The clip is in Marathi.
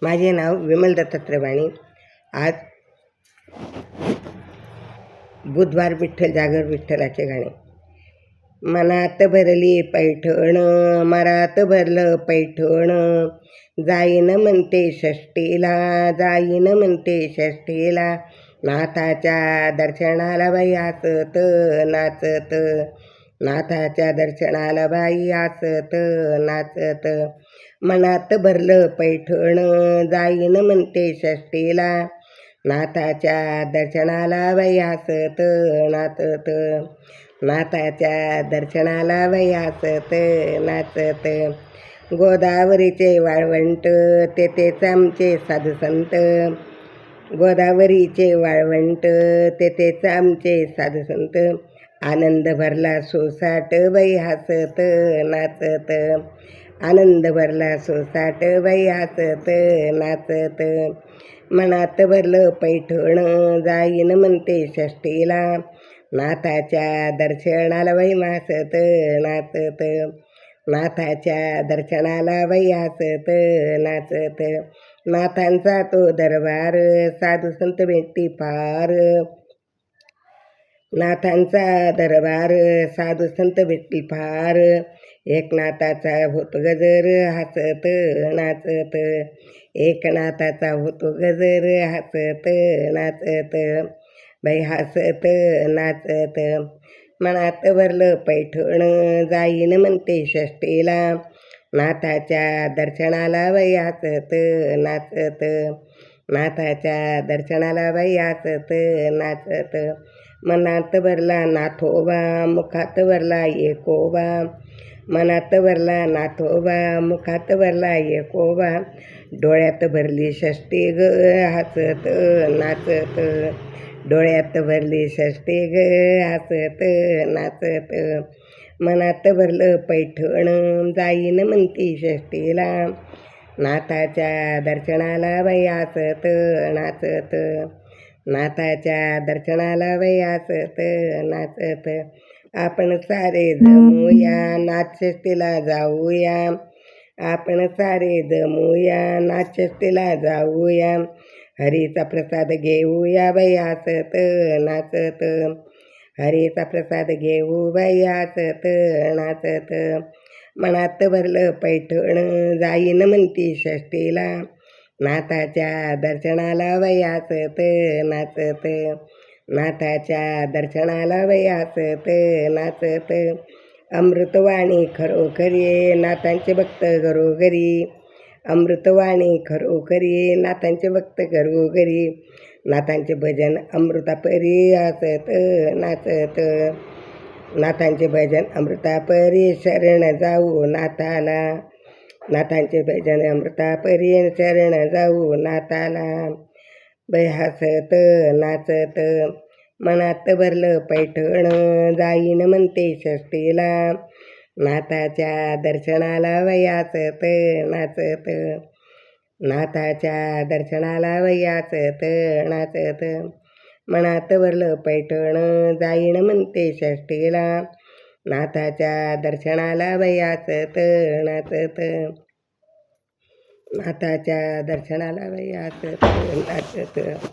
माझे नाव विमल दत्तात्रय वाणी. आज बुधवार विठ्ठल जागर विठ्ठलाचे गाणे. मनात भरली पैठण, मनात भरलं पैठण, जाईन म्हणते षष्टीला, जाईन म्हणते षष्टीला, नाथाच्या दर्शनाला बाई हसत नाचत, नाथाच्या दर्शनाला बाई हसत नाचत. मनात भरलं पैठण, जाईन म्हणते षष्टीला, नाथाच्या दर्शनाला बाई हसत नाचत, नाथाच्या दर्शनाला बाई हसत नाचत. गोदावरीचे वाळवंट तेथेच आमचे साधू संत, गोदावरीचे वाळवंट तेथेच आमचे साधू संत, आनंद भरला सोसाट बाई हसत नाचत, आनंद भरला सोसाट बाई हसत नाचत. मनात भरलं पैठण, जाईन म्हणते षष्टीला, नाथाच्या दर्शनाला बाई हसत नाचत, नाथाच्या दर्शनाला बाई हसत नाचत. नाथांचा तो दरबार साधू संत भेटी फार, नाथांचा दरबार साधू संत भेटी फार, एकनाथाचा होतो गजर हसत नाचत, एकनाथाचा होतो गजर हसत नाचत बाई हसत नाचत. मनात भरलं पैठण, जाईन म्हणते षष्टीला, नाथाच्या दर्शनाला बाई हसत नाचत, नाथाच्या दर्शनाला बाई हसत नाचत. मनात भरला नाथोबा, मुखात भरला एकोबा, मनात भरला नाथोबा, मुखात भरला एकोबा, डोळ्यात भरली षष्टी ग हसत नाचत, डोळ्यात भरली षष्टी ग हसत नाचत. मनात भरलं पैठण, जाईन म्हणती षष्टीला, नाथाच्या दर्शनाला बाई हसत नाचत, नाथाच्या दर्शनाला बाई हसत नाचत. आपण सारे जमूया नाथ षष्टीला जाऊया, आपण सारे जमूया नाथ षष्टीला जाऊया, हरीचा प्रसाद घेऊया बाई हसत नाचत, हरीचा प्रसाद घेऊ बाई हसत नाचत. मनात भरलं पैठण, जाईन म्हणती षष्टीला, नाथाच्या दर्शनाला बाई हसत नाचत, नाथाच्या दर्शनाला बाई हसत नाचत. अमृतवाणी खरोखरी नाथांचे भक्त घरोघरी, अमृतवाणी खरोखरी नाथांचे भक्त घरोघरी, नाथांचे भजन अमृतापरी हसत नाचत, नाथांचे भजन अमृतापरी शरण जाऊ नाथाला, नाथांचे भजन अमृतापरी शरण जाऊ नाथाला बाई हसत नाचत. मनात भरलं पैठण, जाईन म्हणते षष्टीला, नाथाच्या दर्शनाला बाई हसत नाचत, नाथाच्या दर्शनाला बाई हसत नाचत. मनात भरलं पैठण, जाईन म्हणते षष्टीला, नाथाच्या दर्शनाला बाई हसत नाचत, नाथाच्या दर्शनाला बाई हसत नाचत.